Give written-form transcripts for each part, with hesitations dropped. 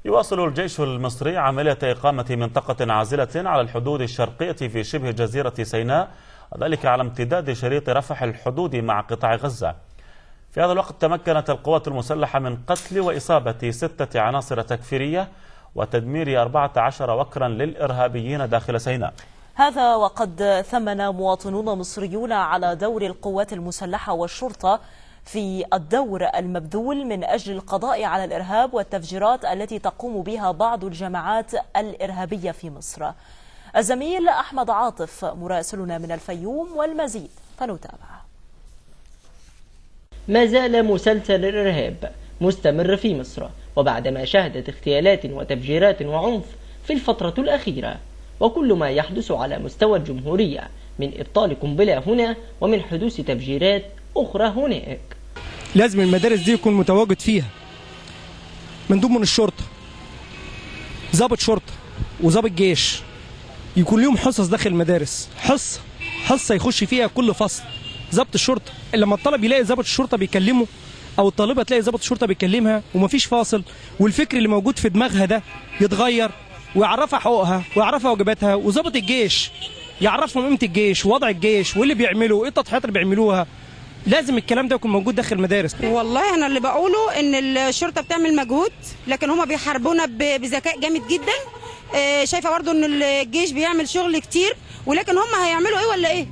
يواصل الجيش المصري عملية إقامة منطقة عازلة على الحدود الشرقية في شبه جزيرة سيناء، وذلك على امتداد شريط رفح الحدود مع قطاع غزة. في هذا الوقت تمكنت القوات المسلحة من قتل وإصابة 6 عناصر تكفيرية وتدمير 14 وكرا للإرهابيين داخل سيناء. هذا وقد ثمن مواطنون مصريون على دور القوات المسلحة والشرطة في الدور المبذول من أجل القضاء على الإرهاب والتفجيرات التي تقوم بها بعض الجماعات الإرهابية في مصر. الزميل أحمد عاطف مراسلنا من الفيوم والمزيد فنتابع. ما زال مسلسل الإرهاب مستمر في مصر، وبعدما شهدت اغتيالات وتفجيرات وعنف في الفترة الأخيرة، وكل ما يحدث على مستوى الجمهورية من إبطال قنبلة هنا ومن حدوث تفجيرات أخرى هناك. لازم المدارس دي يكون متواجد فيها مندوب من الشرطة، ضابط شرطة وضابط جيش، يكون لهم حصص داخل المدارس، حصة يخش فيها كل فصل ضابط الشرطة. لما الطالب يلاقي ضابط الشرطة بيكلمه أو الطالبة تلاقي ضابط الشرطة بيكلمها ومفيش فاصل، والفكر اللي موجود في دماغها ده يتغير ويعرفها حقوقها ويعرفها واجباتها، وضابط الجيش يعرفهم قيمة الجيش ووضع الجيش واللي بيعملوا ايه التضحيات اللي بيعملوها. لازم الكلام ده يكون موجود داخل المدارس. والله انا اللي بقوله ان الشرطه بتعمل مجهود، لكن هما بيحاربونا بذكاء جامد جدا. شايفه برضو ان الجيش بيعمل شغل كتير، ولكن هما هيعملوا ايه ولا ايه؟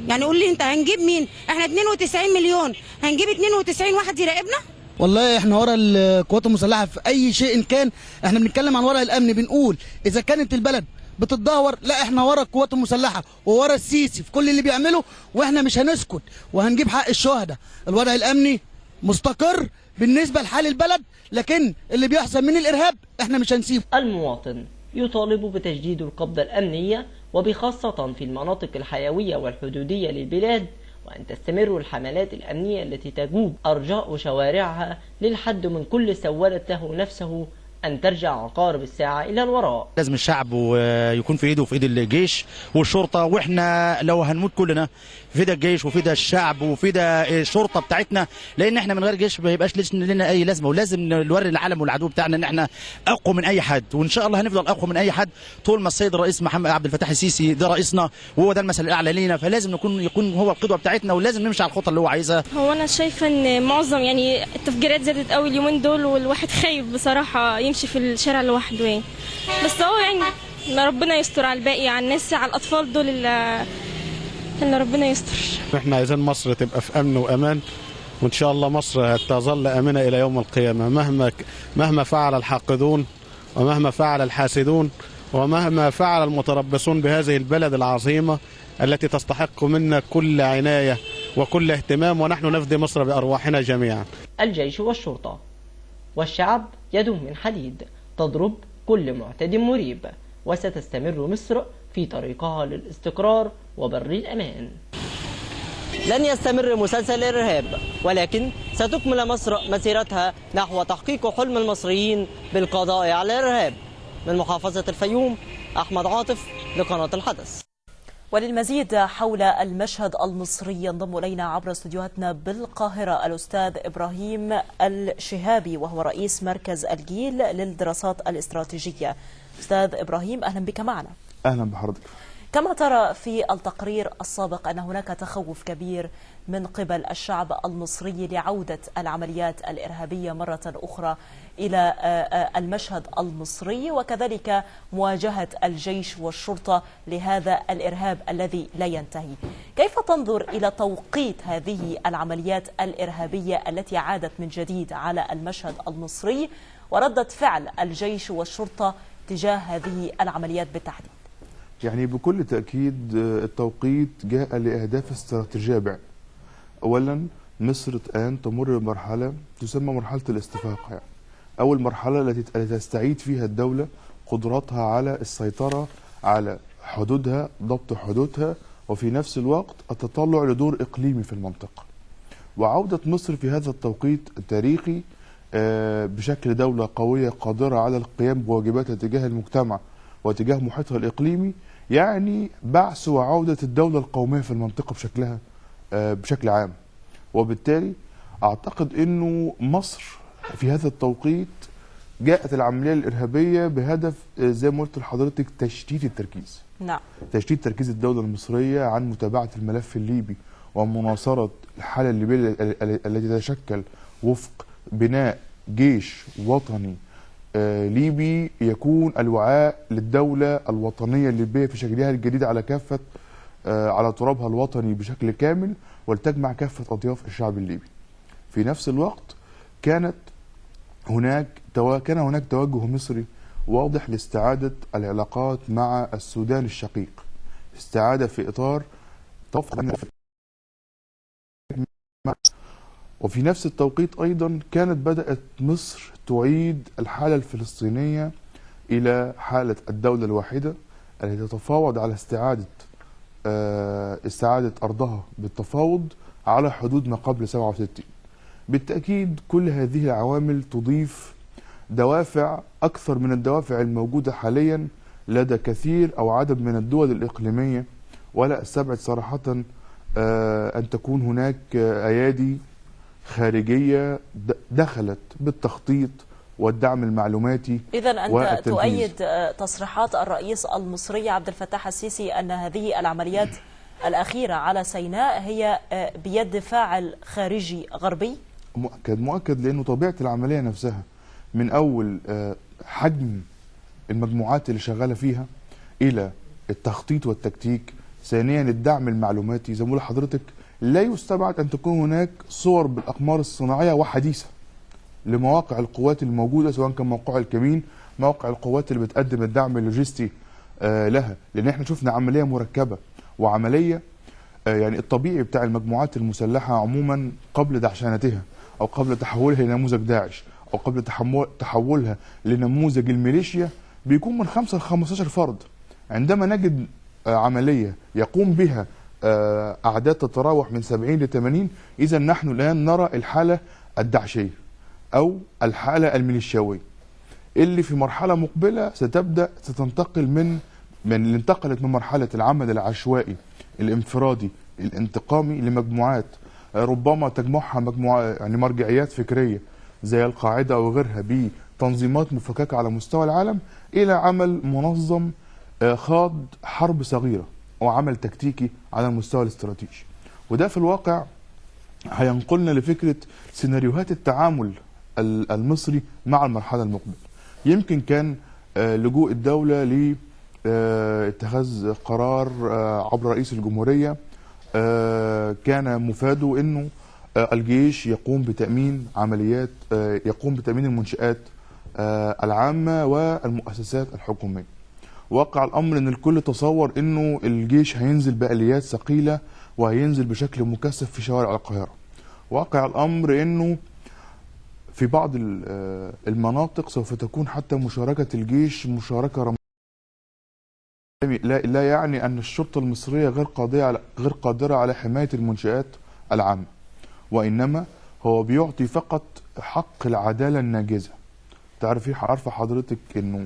يعني قول لي انت هنجيب مين؟ احنا 92 مليون، هنجيب 92 واحد يراقبنا؟ والله احنا ورا القوات المسلحه في اي شيء كان. احنا بنتكلم عن ورا الامن، بنقول اذا كانت البلد بتتدهور، لا احنا ورا القوات المسلحه وورا السيسي في كل اللي بيعمله، واحنا مش هنسكت وهنجيب حق الشهداء. الوضع الامني مستقر بالنسبه لحال البلد، لكن اللي بيحصل من الارهاب احنا مش هنسيبه. المواطن يطالب بتجديد القبضه الامنيه، وبخاصه في المناطق الحيويه والحدوديه للبلاد، وأن تستمر الحملات الأمنية التي تجوب أرجاء شوارعها للحد من كل سولت له نفسه أن ترجع عقارب الساعة إلى الوراء. لازم الشعب يكون في إيده وفي إيد الجيش والشرطة، وإحنا لو هنموت كلنا في إيد الجيش وفي إيد الشعب وفي إيد الشرطة بتاعتنا، لأن إحنا من غير جيش ما يبقاش لنا أي لازمة، ولازم نوري العالم والعدو بتاعنا إن إحنا أقوى من أي حد، وإن شاء الله هنفضل أقوى من أي حد طول ما السيد الرئيس محمد عبد الفتاح السيسي ده رئيسنا وهو ده المثل الأعلى لينا، فلازم يكون هو القدوة بتاعتنا، ولازم نمشي على الخطة اللي هو عايزها. هو أنا شايفة إن معظم التفجيرات زادت قوي اليومين دول، والواحد خايف بصراحة يمشي في الشارع لوحده يعني. بس هو ما ربنا يستر على الباقي، على الناس، على الأطفال دول اللي ربنا يستر. احنا عايزين مصر تبقى في أمن وأمان، وإن شاء الله مصر تظل آمنة إلى يوم القيامة، مهما فعل الحاقدون ومهما فعل الحاسدون ومهما فعل المتربصون بهذه البلد العظيمة التي تستحق منا كل عناية وكل اهتمام، ونحن نفدي مصر بأرواحنا جميعا. الجيش والشرطة والشعب يدهم من حديد تضرب كل معتد مريب، وستستمر مصر في طريقها للاستقرار وبر الأمان. لن يستمر مسلسل الإرهاب، ولكن ستكمل مصر مسيرتها نحو تحقيق حلم المصريين بالقضاء على الإرهاب. من محافظة الفيوم، أحمد عاطف لقناة الحدث. وللمزيد حول المشهد المصري ينضم إلينا عبر استديوهاتنا بالقاهرة الأستاذ إبراهيم الشهابي، وهو رئيس مركز الجيل للدراسات الاستراتيجية. أستاذ إبراهيم، أهلا بك معنا. أهلا بحضرتك. كما ترى في التقرير السابق أن هناك تخوف كبير من قبل الشعب المصري لعودة العمليات الإرهابية مرة أخرى إلى المشهد المصري، وكذلك مواجهة الجيش والشرطة لهذا الإرهاب الذي لا ينتهي. كيف تنظر إلى توقيت هذه العمليات الإرهابية التي عادت من جديد على المشهد المصري، وردة فعل الجيش والشرطة تجاه هذه العمليات بالتحديد؟ يعني بكل تأكيد التوقيت جاء لأهداف استراتيجية بعد. أولا، مصر الآن تمر بمرحلة تسمى مرحلة الاستفاقة، يعني أول مرحلة التي تستعيد فيها الدولة قدراتها على السيطرة على حدودها، ضبط حدودها، وفي نفس الوقت التطلع لدور إقليمي في المنطقة. وعودة مصر في هذا التوقيت التاريخي بشكل دولة قوية قادرة على القيام بواجباتها تجاه المجتمع وتجاه محيطها الإقليمي، يعني بعث وعودة الدولة القومية في المنطقة بشكلها بشكل عام. وبالتالي أعتقد أنه مصر في هذا التوقيت جاءت العملية الإرهابية بهدف زي ما قلت لحضرتك تشتيت التركيز. نعم. تشتيت تركيز الدولة المصرية عن متابعة الملف الليبي ومناصرة الحالة الليبية التي تتشكل وفق بناء جيش وطني ليبي يكون الوعاء للدولة الوطنية الليبية في شكلها الجديد على كافة على ترابها الوطني بشكل كامل، ولتجمع كافة أطياف الشعب الليبي. في نفس الوقت كان هناك توجه مصري واضح لاستعادة العلاقات مع السودان الشقيق، استعادة في إطار وفي نفس التوقيت أيضا كانت بدأت مصر تعيد الحالة الفلسطينية إلى حالة الدولة الواحدة التي تتفاوض على استعادة أرضها بالتفاوض على حدود ما قبل 67. بالتأكيد كل هذه العوامل تضيف دوافع أكثر من الدوافع الموجودة حاليا لدى كثير أو عدد من الدول الإقليمية، ولا أستبعد صراحة أن تكون هناك أيادي خارجية دخلت بالتخطيط والدعم المعلوماتي. إذا أنت تؤيد تصريحات الرئيس المصري عبد الفتاح السيسي أن هذه العمليات الأخيرة على سيناء هي بيد فاعل خارجي غربي؟ مؤكد، لأنه طبيعة العملية نفسها من أول حجم المجموعات اللي شغالة فيها إلى التخطيط والتكتيك، ثانيا الدعم المعلوماتي. زي ما بقول لحضرتك لا يستبعد أن تكون هناك صور بالأقمار الصناعية وحديثة لمواقع القوات الموجودة، سواء كان موقع الكمين، موقع القوات اللي بتقدم الدعم اللوجستي لها، لأن احنا شفنا عملية مركبة وعملية يعني الطبيعي بتاع المجموعات المسلحة عموما قبل دعشنتها أو قبل تحولها لنموذج داعش أو قبل تحولها لنموذج الميليشيا بيكون من 5 ل 15 فرد. عندما نجد عملية يقوم بها أعداد تتراوح من 70 ل 80، إذا نحن الآن نرى الحالة الداعشية أو الحالة الميليشياوية اللي في مرحلة مقبلة ستنتقل من اللي انتقلت من مرحلة العمل العشوائي الانفرادي الانتقامي لمجموعات ربما تجمعها يعني مرجعيات فكرية زي القاعدة أو غيرها بتنظيمات مفككة على مستوى العالم، إلى عمل منظم خاض حرب صغيرة أو عمل تكتيكي على المستوى الاستراتيجي. وده في الواقع هينقلنا لفكرة سيناريوهات التعامل المصري مع المرحلة المقبلة. يمكن كان لجوء الدولة لاتخاذ قرار عبر رئيس الجمهورية كان مفاده أنه الجيش يقوم بتأمين عمليات، يقوم بتأمين المنشآت العامة والمؤسسات الحكومية. واقع الأمر أن الكل تصور أنه الجيش هينزل بآليات ثقيلة وهينزل بشكل مكثف في شوارع القاهرة. واقع الأمر أنه في بعض المناطق سوف تكون حتى مشاركة الجيش مشاركة رمزية. لا يعني أن الشرطة المصرية غير قادرة على حماية المنشآت العامة، وإنما هو بيعطي فقط حق العدالة الناجزة. عارفة حضرتك أنه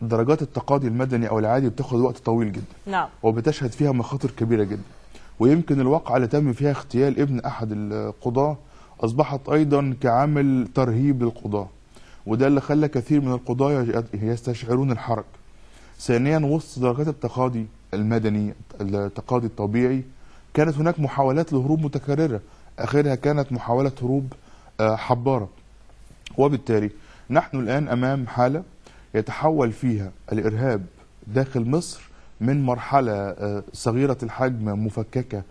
درجات التقاضي المدني أو العادي بتاخد وقت طويل جدا. نعم. وبتشهد فيها مخاطر كبيرة جدا، ويمكن الواقعة اللي تم فيها اغتيال ابن أحد القضاة أصبحت أيضا كعامل ترهيب للقضاة، وده اللي خلى كثير من القضاة يستشعرون الحرج. ثانيا وسط درجات التقاضي المدني التقاضي الطبيعي كانت هناك محاولات لهروب متكررة، آخرها كانت محاولة هروب حبارة. وبالتالي نحن الآن أمام حالة يتحول فيها الإرهاب داخل مصر من مرحلة صغيرة الحجم مفككة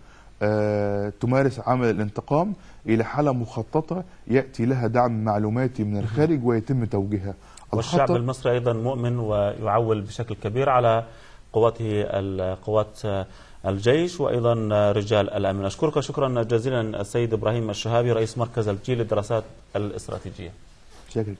تمارس عمل الانتقام إلى حالة مخططة يأتي لها دعم معلوماتي من الخارج ويتم توجيهها. والشعب المصري أيضا مؤمن ويعول بشكل كبير على قوات الجيش وأيضا رجال الأمن. أشكرك شكرا جزيلا السيد إبراهيم الشهابي رئيس مركز الجيل للدراسات الاستراتيجية. شكرا.